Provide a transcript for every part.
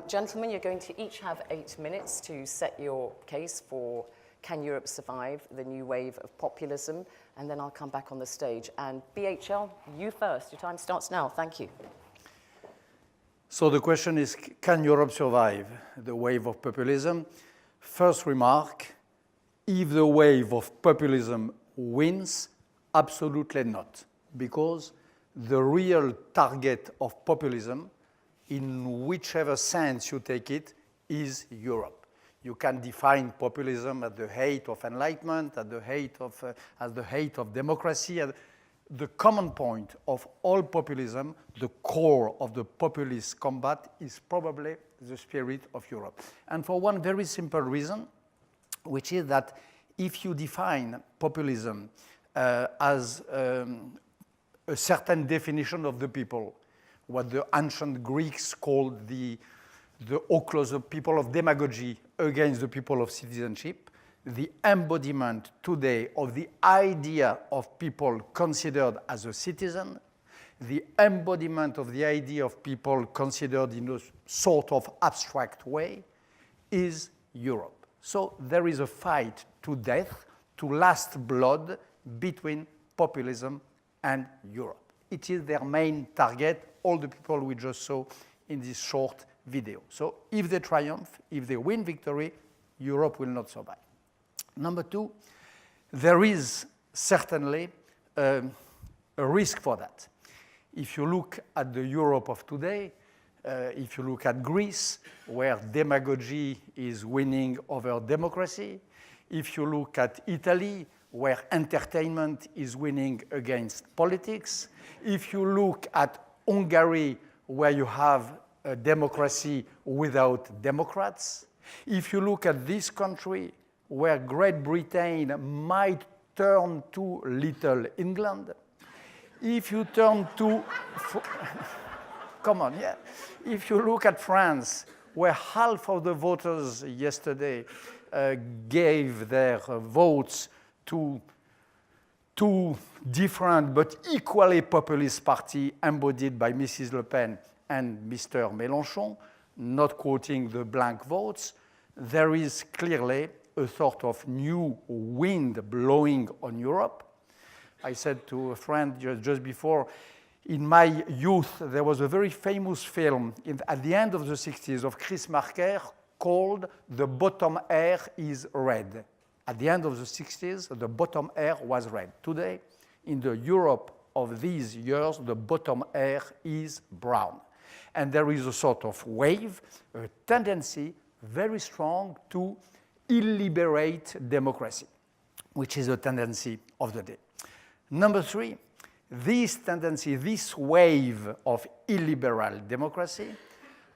Gentlemen, you're going to each have 8 minutes to set your case for Can Europe Survive, the new wave of populism, and then I'll come back on the stage. And BHL, you first. Your time starts now. Thank you. So the question is, can Europe survive the wave of populism? First remark, if the wave of populism wins, absolutely not, because the real target of populism, in whichever sense you take it, is Europe. You can define populism at the height of enlightenment, at the height of democracy. The common point of all populism, the core of the populist combat, is probably the spirit of Europe. And for one very simple reason, which is that if you define populism as a certain definition of the people, what the ancient Greeks called the people of demagogy against the people of citizenship, the embodiment today of the idea of people considered as a citizen, the embodiment of the idea of people considered in a sort of abstract way, is Europe. So there is a fight to death, to last blood, between populism and Europe. It is their main target, all the people we just saw in this short video. So if they triumph, if they win victory, Europe will not survive. Number two, there is certainly a risk for that. If you look at the Europe of today, if you look at Greece, where demagogy is winning over democracy, if you look at Italy, where entertainment is winning against politics, if you look at Hungary, where you have a democracy without Democrats, if you look at this country, where Great Britain might turn to Little England, if you turn to, come on, yeah. If you look at France, where half of the voters yesterday gave their votes to two different but equally populist parties embodied by Mrs. Le Pen and Mr. Mélenchon, not quoting the blank votes, there is clearly a sort of new wind blowing on Europe. I said to a friend just before, in my youth, there was a very famous film at the end of the 60s of Chris Marker called The Bottom Air is Red. At the end of the 60s, the bottom air was red. Today, in the Europe of these years, the bottom air is brown. And there is a sort of wave, a tendency, very strong, to illiberate democracy, which is a tendency of the day. Number three, this tendency, this wave of illiberal democracy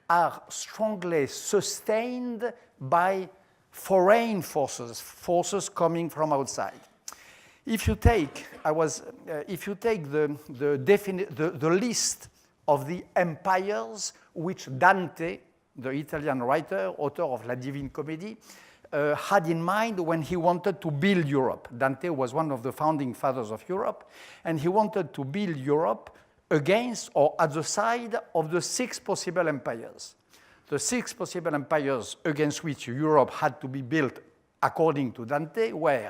are strongly sustained by foreign forces, forces coming from outside. If you take, the list of the empires which Dante, the Italian writer, author of La Divine Comédie, had in mind when he wanted to build Europe. Dante was one of the founding fathers of Europe, and he wanted to build Europe against or at the side of the 6 possible empires. The 6 possible empires against which Europe had to be built, according to Dante, were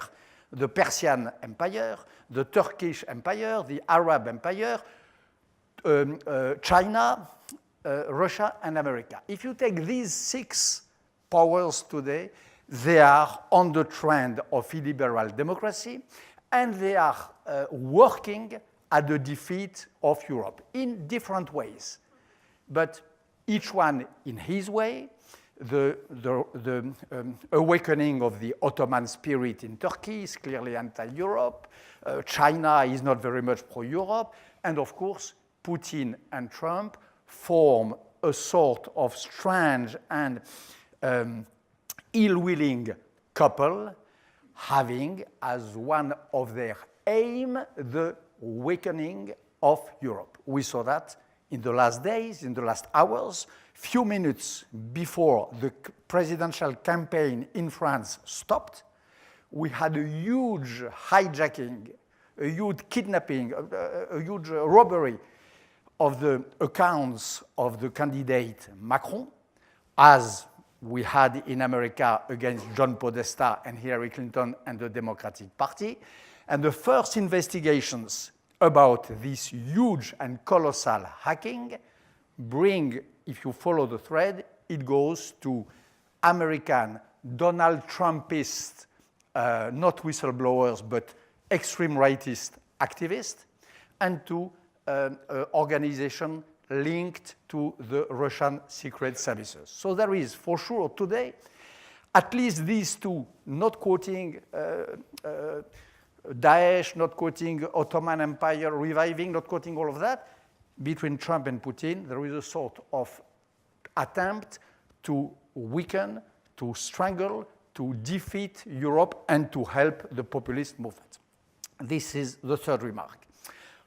the Persian Empire, the Turkish Empire, the Arab Empire, China, Russia, and America. If you take these 6 powers today, they are on the trend of illiberal democracy, and they are working at the defeat of Europe in different ways. But each one in his way. The awakening of the Ottoman spirit in Turkey is clearly anti-Europe. China is not very much pro-Europe. And of course, Putin and Trump form a sort of strange and ill-willing couple, having as one of their aim the weakening of Europe. We saw that in the last days, in the last hours, few minutes before the presidential campaign in France stopped, we had a huge hijacking, a huge kidnapping, a huge robbery of the accounts of the candidate Macron, as we had in America against John Podesta and Hillary Clinton and the Democratic Party. And the first investigations about this huge and colossal hacking bring, if you follow the thread, it goes to American Donald Trumpist, not whistleblowers, but extreme rightist activists, and to organization linked to the Russian secret services. So there is, for sure, today, at least these two, not quoting Daesh, not quoting Ottoman Empire reviving, not quoting all of that, between Trump and Putin, there is a sort of attempt to weaken, to strangle, to defeat Europe, and to help the populist movement. This is the third remark.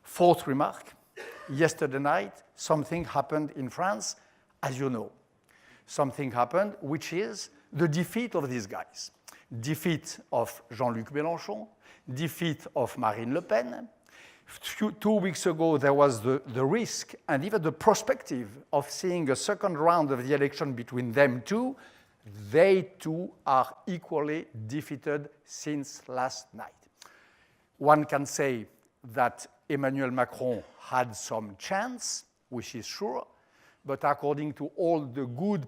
Fourth remark, yesterday night, something happened in France, as you know. Something happened, which is the defeat of these guys. Defeat of Jean-Luc Mélenchon, defeat of Marine Le Pen. 2 weeks ago, there was the risk and even the perspective of seeing a second round of the election between them two. They too are equally defeated since last night. One can say that Emmanuel Macron had some chance, which is sure, but according to all the good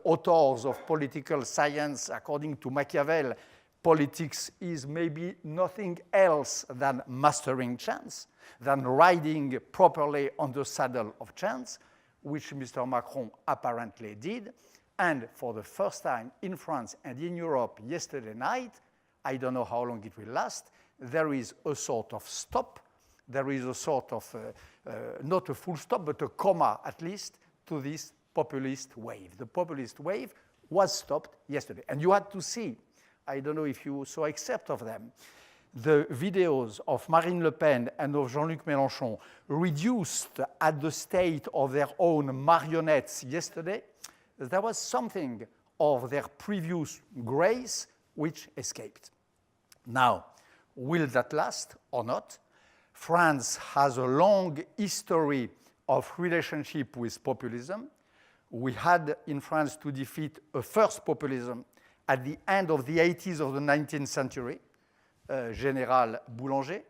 authors of political science, according to Machiavelli, politics is maybe nothing else than mastering chance, than riding properly on the saddle of chance, which Mr. Macron apparently did. And for the first time in France and in Europe yesterday night, I don't know how long it will last, there is a sort of stop. There is a sort of, not a full stop, but a comma at least to this populist wave. The populist wave was stopped yesterday. And you had to see, I don't know if you saw except of them, the videos of Marine Le Pen and of Jean-Luc Mélenchon reduced at the state of their own marionettes yesterday. There was something of their previous grace which escaped. Now, will that last or not? France has a long history of relationship with populism. We had in France to defeat a first populism at the end of the 80s of the 19th century, General Boulanger.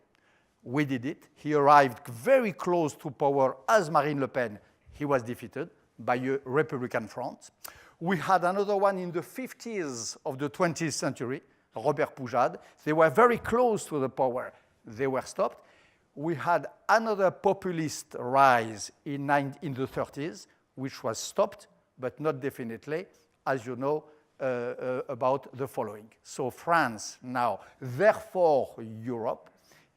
We did it. He arrived very close to power as Marine Le Pen. He was defeated by a Republican front. We had another one in the 50s of the 20th century, Robert Poujade. They were very close to the power. They were stopped. We had another populist rise in the 30s, which was stopped, but not definitely, as you know, about the following. So France now, therefore Europe,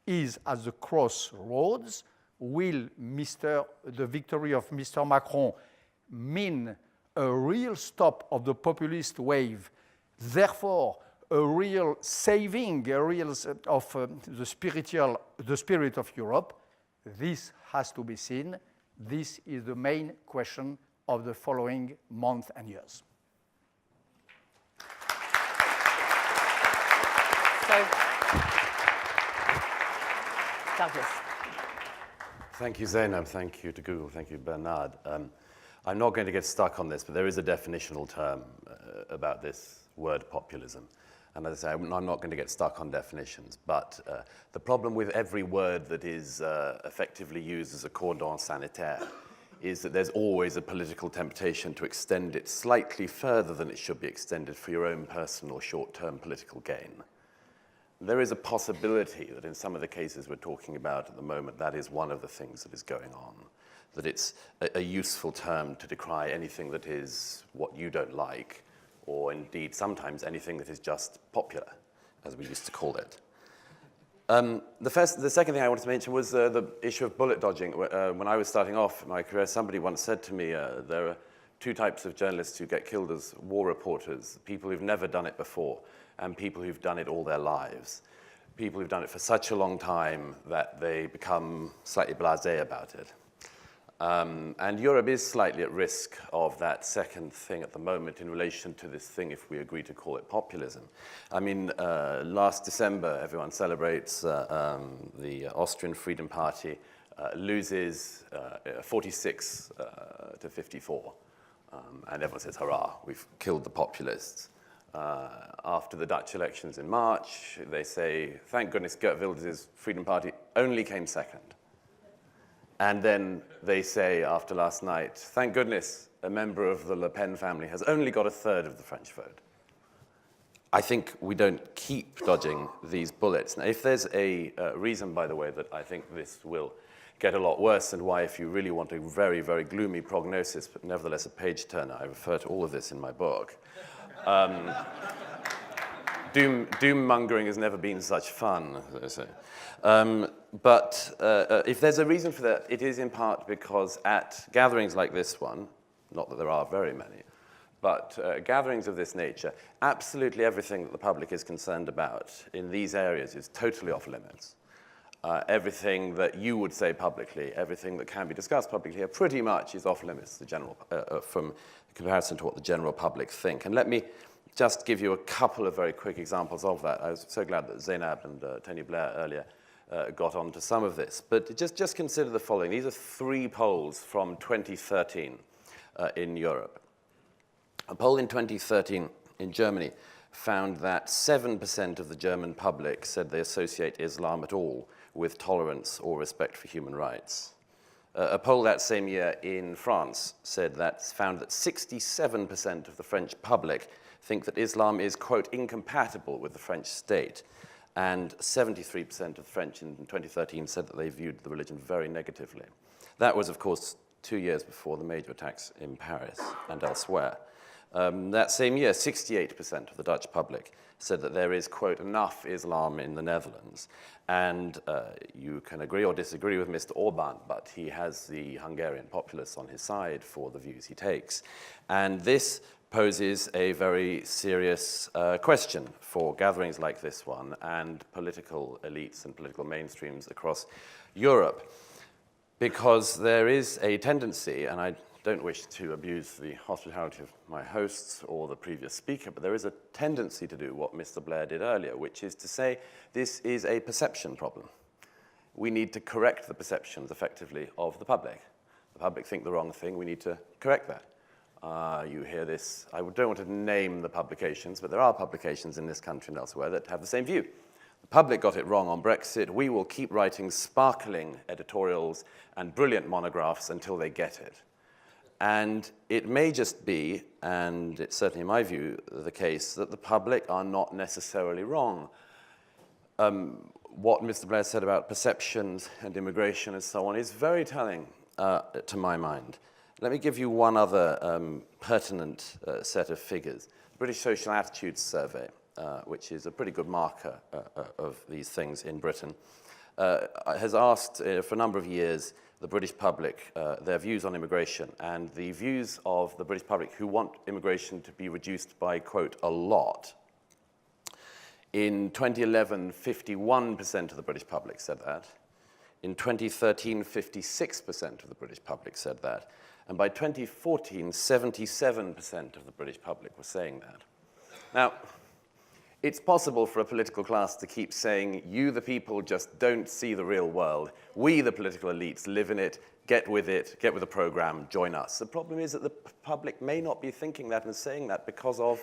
is at the crossroads. Will the victory of Mr. Macron mean a real stop of the populist wave, therefore a real saving, of the spirit of Europe? This has to be seen. This is the main question of the following months and years. So, Douglas. Thank you, Zainab. Thank you to Google. Thank you, Bernard. I'm not going to get stuck on this, but there is a definitional term about this word populism. And as I say, I'm not going to get stuck on definitions. But the problem with every word that is effectively used as a cordon sanitaire is that there's always a political temptation to extend it slightly further than it should be extended for your own personal short-term political gain. There is a possibility that in some of the cases we're talking about at the moment, that is one of the things that is going on, that it's a useful term to decry anything that is what you don't like, or indeed sometimes anything that is just popular, as we used to call it. The second thing I wanted to mention was the issue of bullet dodging. When I was starting off my career, somebody once said to me, there are two types of journalists who get killed as war reporters: people who've never done it before, and people who've done it all their lives. People who've done it for such a long time that they become slightly blasé about it. And Europe is slightly at risk of that second thing at the moment in relation to this thing, if we agree to call it populism. I mean, last December, everyone celebrates the Austrian Freedom Party loses 46 to 54. And everyone says, hurrah, we've killed the populists. After the Dutch elections in March, they say, thank goodness Geert Wilders' Freedom Party only came second. And then they say, after last night, thank goodness a member of the Le Pen family has only got a third of the French vote. I think we don't keep dodging these bullets. Now, if there's a reason, by the way, that I think this will get a lot worse, and why, if you really want a very, very gloomy prognosis, but nevertheless a page-turner, I refer to all of this in my book. Doom-mongering has never been such fun, as they say. But if there's a reason for that, it is in part because at gatherings like this one, not that there are very many, but gatherings of this nature, absolutely everything that the public is concerned about in these areas is totally off limits. Everything that you would say publicly, everything that can be discussed publicly here pretty much is off limits the general, from comparison to what the general public think. And let me just give you a couple of very quick examples of that. I was so glad that Zainab and Tony Blair earlier got on to some of this. But just consider the following. These are 3 polls from 2013 in Europe. A poll in 2013 in Germany found that 7% of the German public said they associate Islam at all with tolerance or respect for human rights. A poll that same year in France found that 67% of the French public think that Islam is, quote, incompatible with the French state. And 73% of the French in 2013 said that they viewed the religion very negatively. That was, of course, 2 years before the major attacks in Paris and elsewhere. That same year, 68% of the Dutch public said that there is, quote, enough Islam in the Netherlands. And you can agree or disagree with Mr. Orban, but he has the Hungarian populace on his side for the views he takes. And this poses a very serious question for gatherings like this one and political elites and political mainstreams across Europe, because there is a tendency, and I don't wish to abuse the hospitality of my hosts or the previous speaker, but there is a tendency to do what Mr. Blair did earlier, which is to say this is a perception problem. We need to correct the perceptions, effectively, of the public. The public think the wrong thing, we need to correct that. You hear this, I don't want to name the publications, but there are publications in this country and elsewhere that have the same view. The public got it wrong on Brexit. We will keep writing sparkling editorials and brilliant monographs until they get it. And it may just be, and it's certainly in my view, the case that the public are not necessarily wrong. What Mr. Blair said about perceptions and immigration and so on is very telling to my mind. Let me give you one other pertinent set of figures. The British Social Attitudes Survey, which is a pretty good marker of these things in Britain, has asked for a number of years the British public their views on immigration, and the views of the British public who want immigration to be reduced by, quote, a lot. In 2011, 51% of the British public said that. In 2013, 56% of the British public said that. And by 2014, 77% of the British public were saying that. Now, it's possible for a political class to keep saying, you, the people, just don't see the real world. We, the political elites, live in it, get with the program, join us. The problem is that the public may not be thinking that and saying that because of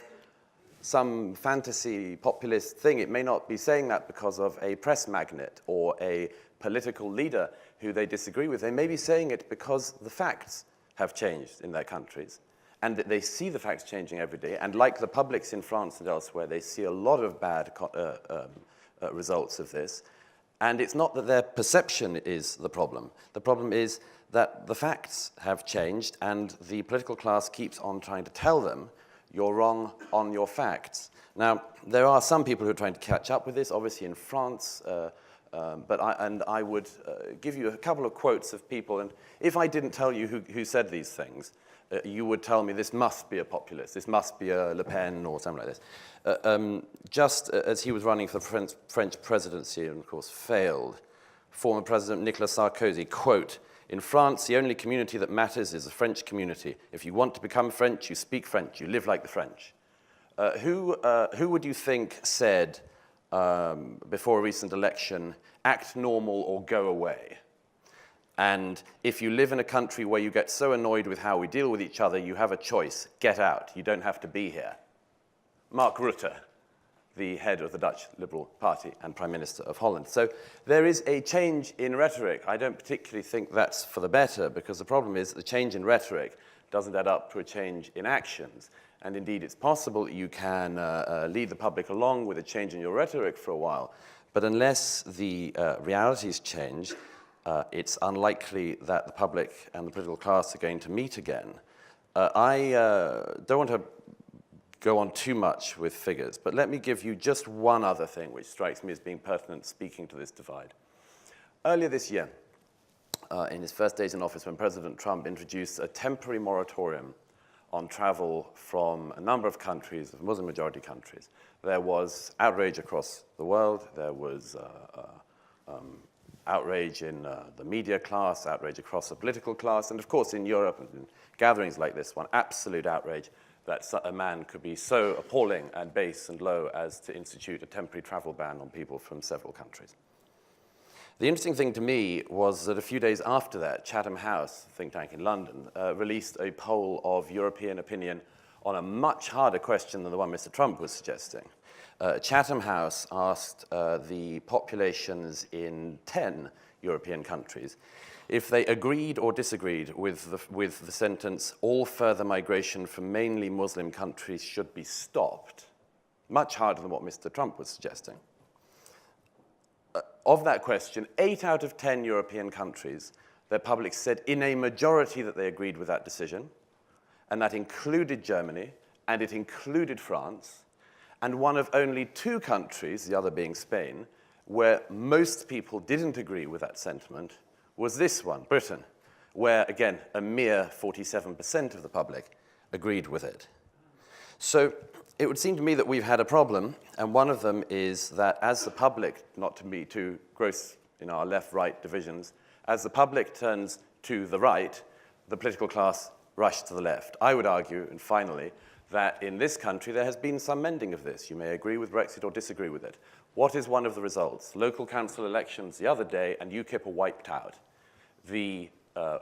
some fantasy populist thing. It may not be saying that because of a press magnate or a political leader who they disagree with. They may be saying it because the facts have changed in their countries, and that they see the facts changing every day. And like the publics in France and elsewhere, they see a lot of bad results of this. And it's not that their perception is the problem. The problem is that the facts have changed, and the political class keeps on trying to tell them, you're wrong on your facts. Now, there are some people who are trying to catch up with this, obviously in France, but I would give you a couple of quotes of people, and if I didn't tell you who said these things, you would tell me this must be a populist, this must be a Le Pen or something like this. Just as he was running for the French presidency and, of course, failed, former President Nicolas Sarkozy, quote, "In France, the only community that matters is the French community. If you want to become French, you speak French, you live like the French." Who would you think said, before a recent election, act normal or go away? And if you live in a country where you get so annoyed with how we deal with each other, you have a choice. Get out. You don't have to be here. Mark Rutte, the head of the Dutch Liberal Party and Prime Minister of Holland. So there is a change in rhetoric. I don't particularly think that's for the better, because the problem is that the change in rhetoric doesn't add up to a change in actions. And indeed, it's possible that you can lead the public along with a change in your rhetoric for a while. But unless the realities change, it's unlikely that the public and the political class are going to meet again. I don't want to go on too much with figures, but let me give you just one other thing which strikes me as being pertinent speaking to this divide. Earlier this year, in his first days in office, when President Trump introduced a temporary moratorium on travel from a number of countries, Muslim-majority countries, there was outrage across the world. There was outrage in the media class, outrage across the political class, and of course in Europe, and in gatherings like this one, absolute outrage that a man could be so appalling and base and low as to institute a temporary travel ban on people from several countries. The interesting thing to me was that a few days after that, Chatham House, a think tank in London, released a poll of European opinion on a much harder question than the one Mr. Trump was suggesting. Chatham House asked the populations in 10 European countries if they agreed or disagreed with the sentence, all further migration from mainly Muslim countries should be stopped. Much harder than what Mr. Trump was suggesting. Of that question, 8 out of 10 European countries, their public said in a majority that they agreed with that decision, and that included Germany, and it included France, and one of only 2 countries, the other being Spain, where most people didn't agree with that sentiment, was this one, Britain, where, again, a mere 47% of the public agreed with it. So it would seem to me that we've had a problem, and one of them is that as the public, not to be too gross in our left-right divisions, as the public turns to the right, the political class rush to the left. I would argue, and finally, that in this country there has been some mending of this. You may agree with Brexit or disagree with it. What is one of the results? Local council elections the other day, and UKIP are wiped out. The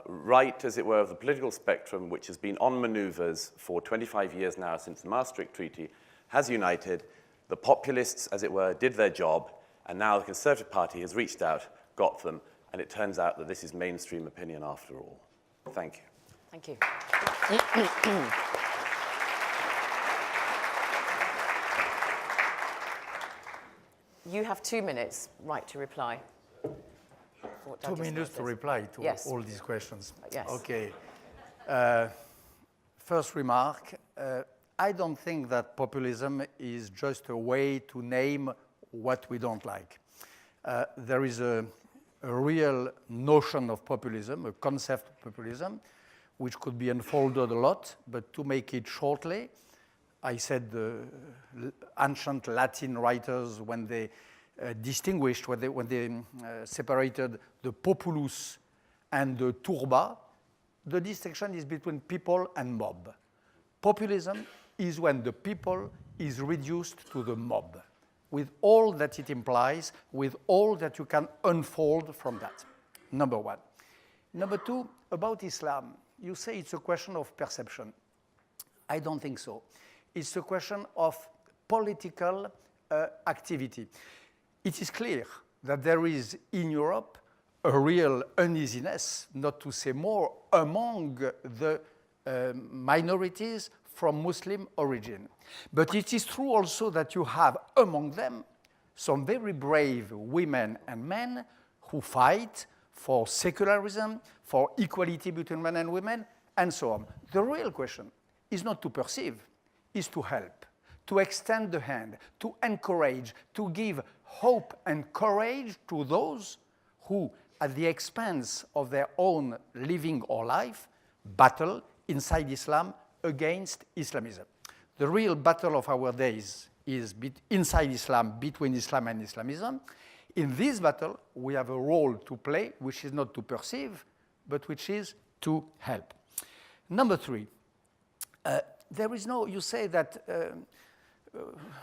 right, as it were, of the political spectrum, which has been on maneuvers for 25 years now since the Maastricht Treaty, has united. The populists, as it were, did their job, and now the Conservative Party has reached out, got them, and it turns out that this is mainstream opinion after all. Thank you. Thank you. You have 2 minutes, right, to reply. 2 minutes to reply to yes. all these questions. Yes. Okay. First remark, I don't think that populism is just a way to name what we don't like. There is a real notion of populism, a concept of populism, which could be unfolded a lot, but to make it shortly, I said the ancient Latin writers, when they distinguished, when they separated the populus and the turba, the distinction is between people and mob. Populism is when the people is reduced to the mob, with all that it implies, with all that you can unfold from that. Number one. Number two, about Islam, you say it's a question of perception. I don't think so. It's a question of political activity. It is clear that there is in Europe a real uneasiness, not to say more, among the minorities from Muslim origin. But it is true also that you have among them some very brave women and men who fight for secularism, for equality between men and women, and so on. The real question is not to perceive, is to help, to extend the hand, to encourage, to give hope and courage to those who, at the expense of their own living or life, battle inside Islam against Islamism. The real battle of our days is inside Islam, between Islam and Islamism. In this battle, we have a role to play, which is not to perceive, but which is to help. Number three, there is no, you say that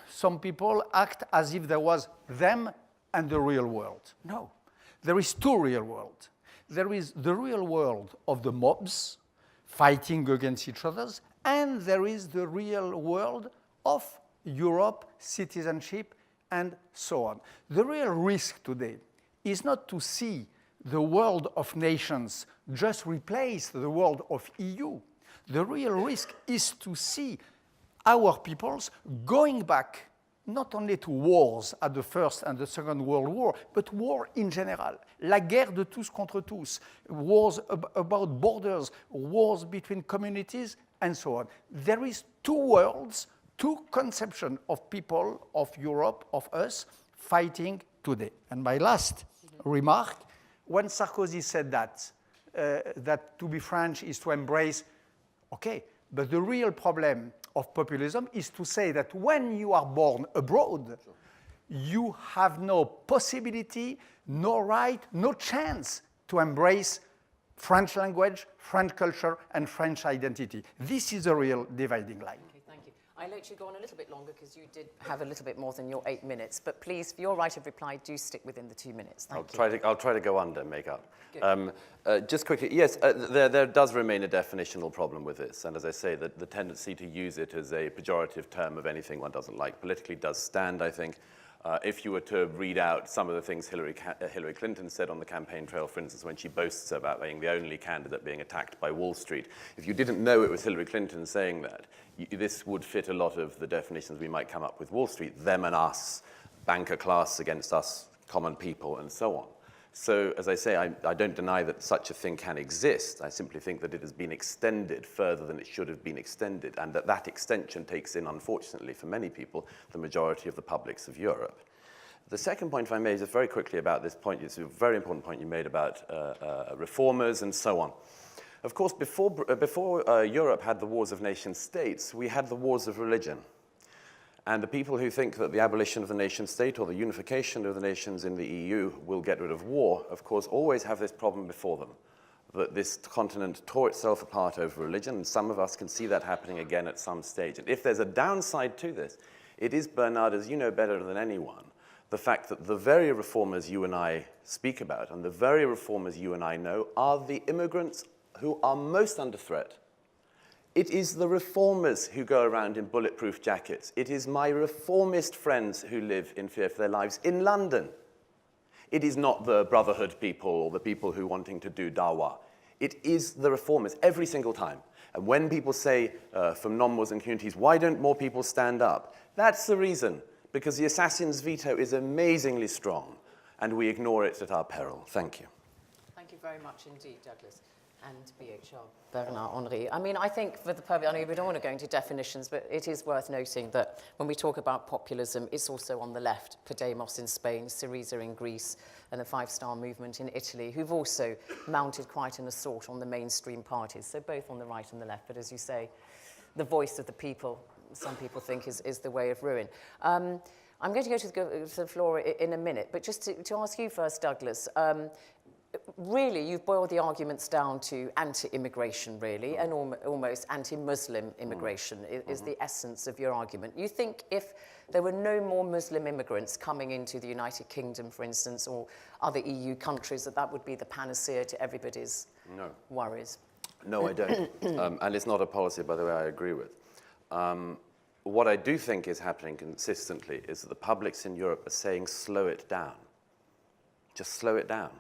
some people act as if there was them and the real world. No, there is two real worlds. There is the real world of the mobs fighting against each other, and there is the real world of Europe, citizenship, and so on. The real risk today is not to see the world of nations just replace the world of EU. The real risk is to see our peoples going back not only to wars at the First and the Second World War, but war in general. La guerre de tous contre tous, wars about borders, wars between communities, and so on. There is two worlds, two conceptions of people, of Europe, of us, fighting today. And my last remark, when Sarkozy said that to be French is to embrace, okay, but the real problem of populism is to say that when you are born abroad, you have no possibility, no right, no chance to embrace French language, French culture, and French identity. This is a real dividing line. Okay, thank you. I let you go on a little bit longer because you did have a little bit more than your 8 minutes. But please, for your right of reply, do stick within the 2 minutes. Thank you. I'll try to go under, make up. Just quickly, yes, there does remain a definitional problem with this. And as I say, the tendency to use it as a pejorative term of anything one doesn't like politically does stand, I think. If you were to read out some of the things Hillary Clinton said on the campaign trail, for instance, when she boasts about being the only candidate being attacked by Wall Street, if you didn't know it was Hillary Clinton saying that, this would fit a lot of the definitions we might come up with Wall Street, them and us, banker class against us, common people, and so on. So, as I say, I don't deny that such a thing can exist. I simply think that it has been extended further than it should have been extended, and that extension takes in, unfortunately, for many people, the majority of the publics of Europe. The second point, if I may, is just very quickly about this point. It's a very important point you made about reformers and so on. Of course, before Europe had the wars of nation-states, we had the wars of religion. And the people who think that the abolition of the nation-state or the unification of the nations in the EU will get rid of war, of course, always have this problem before them, that this continent tore itself apart over religion, and some of us can see that happening again at some stage. And if there's a downside to this, it is, Bernard, as you know better than anyone, the fact that the very reformers you and I speak about, and the very reformers you and I know, are the immigrants who are most under threat. It is the reformers who go around in bulletproof jackets. It is my reformist friends who live in fear for their lives in London. It is not the Brotherhood people or the people who are wanting to do dawah. It is the reformers every single time. And when people say from non-Muslim communities, why don't more people stand up? That's the reason, because the assassin's veto is amazingly strong, and we ignore it at our peril. Thank you. Thank you very much indeed, Douglas. And BHR, Bernard Henri. I mean, I think for the purpose, I know we don't want to go into definitions, but it is worth noting that when we talk about populism, it's also on the left. Podemos in Spain, Syriza in Greece, and the Five Star Movement in Italy, who've also mounted quite an assault on the mainstream parties. So both on the right and the left. But as you say, the voice of the people, some people think is the way of ruin. I'm going to go to the floor in a minute, but just to ask you first, Douglas, really, you've boiled the arguments down to anti-immigration, really, and almost anti-Muslim immigration is the essence of your argument. You think if there were no more Muslim immigrants coming into the United Kingdom, for instance, or other EU countries, that would be the panacea to everybody's worries? No, I don't. And it's not a policy, by the way, I agree with. What I do think is happening consistently is that the publics in Europe are saying, slow it down. Just slow it down.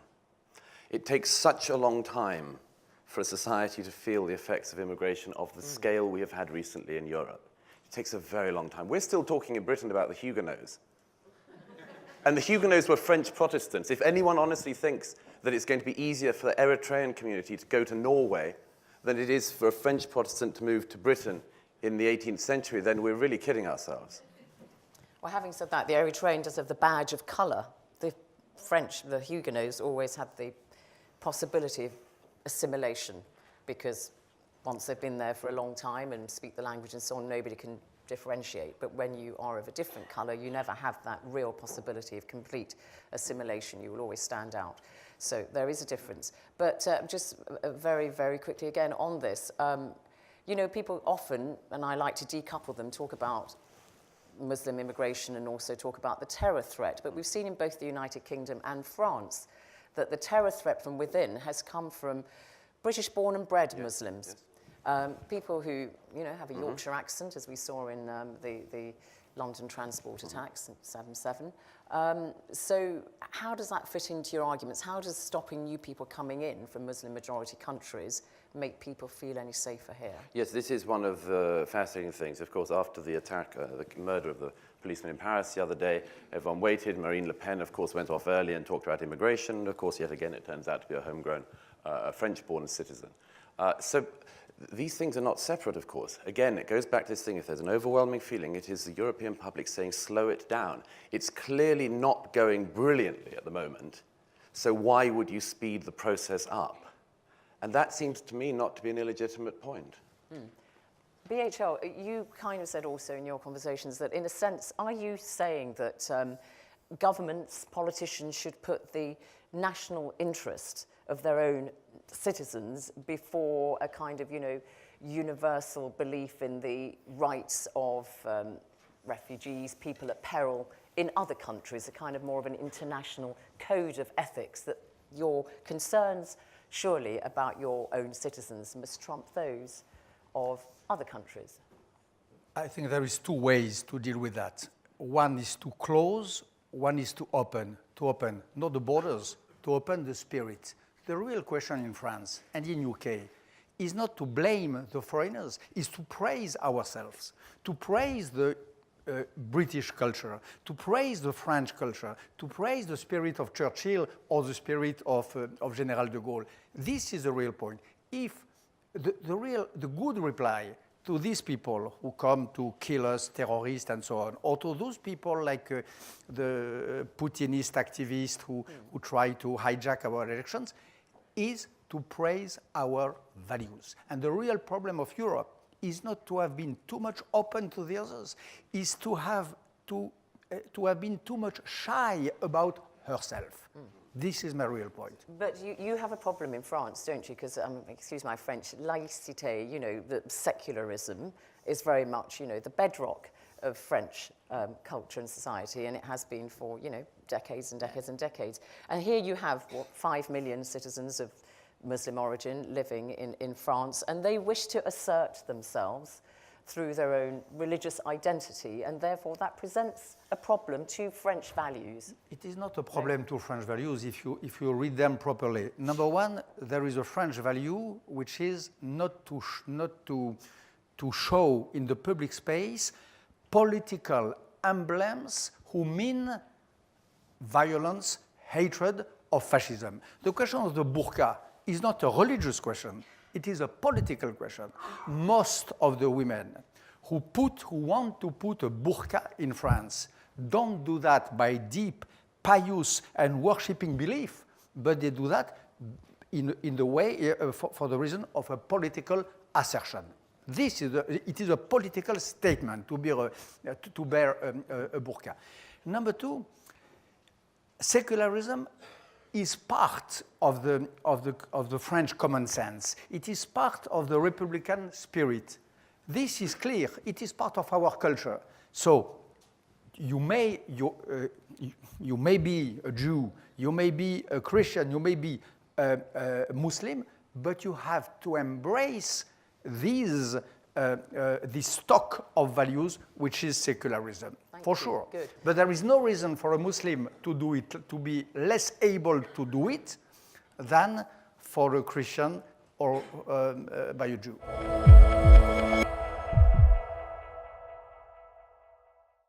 It takes such a long time for a society to feel the effects of immigration of the scale we have had recently in Europe. It takes a very long time. We're still talking in Britain about the Huguenots. And the Huguenots were French Protestants. If anyone honestly thinks that it's going to be easier for the Eritrean community to go to Norway than it is for a French Protestant to move to Britain in the 18th century, then we're really kidding ourselves. Well, having said that, the Eritrean does have the badge of colour. The French, the Huguenots, always had the possibility of assimilation, because once they've been there for a long time and speak the language and so on, nobody can differentiate. But when you are of a different colour, you never have that real possibility of complete assimilation. You will always stand out. So there is a difference. But just very, very quickly again on this, you know, people often, and I like to decouple them, talk about Muslim immigration and also talk about the terror threat. But we've seen in both the United Kingdom and France that the terror threat from within has come from British-born and bred Muslims. People who, have a Yorkshire accent, as we saw in the London transport attacks in 7/7. So how does that fit into your arguments? How does stopping new people coming in from Muslim-majority countries make people feel any safer here? Yes, this is one of the fascinating things. Of course, after the attack, the murder of the policeman in Paris the other day, everyone waited. Marine Le Pen, of course, went off early and talked about immigration. Of course, yet again, it turns out to be a homegrown French-born citizen. So these things are not separate, of course. Again, it goes back to this thing, if there's an overwhelming feeling, it is the European public saying, slow it down. It's clearly not going brilliantly at the moment, so why would you speed the process up? And that seems to me not to be an illegitimate point. BHL, you kind of said also in your conversations that, in a sense, are you saying that governments, politicians should put the national interest of their own citizens before a kind of, universal belief in the rights of refugees, people at peril in other countries, a kind of more of an international code of ethics, that your concerns, surely, about your own citizens must trump those of other countries? I think there is two ways to deal with that. One is to close, one is to open. To open, not the borders, to open the spirit. The real question in France and in UK is not to blame the foreigners, is to praise ourselves, to praise the British culture, to praise the French culture, to praise the spirit of Churchill or the spirit of General de Gaulle. This is the real point. If the good reply to these people who come to kill us, terrorists and so on, or to those people like the Putinist activists who try to hijack our elections, is to praise our values. And the real problem of Europe is not to have been too much open to the others, is to have been too much shy about herself. This is my real point. But you have a problem in France, don't you? Because, excuse my French, laïcité, the secularism is very much, the bedrock of French culture and society, and it has been for, decades and decades and decades. And here you have, 5 million citizens of Muslim origin living in France, and they wish to assert themselves through their own religious identity, and therefore that presents a problem to French values. It is not a problem to French values if you read them properly. Number one, there is a French value which is not to show in the public space political emblems who mean violence, hatred, or fascism. The question of the burqa is not a religious question. It is a political question. Most of the women who want to put a burqa in France don't do that by deep, pious, and worshipping belief, but they do that in the way for the reason of a political assertion. It is a political statement to bear a burqa. Number two, secularism is part of the French common sense. It is part of the Republican spirit. This is clear. It is part of our culture. So you may be a Jew, you may be a Christian, you may be a Muslim, but you have to embrace this stock of values, which is secularism. For sure. Good. But there is no reason for a Muslim to do it, to be less able to do it than for a Christian or by a Jew.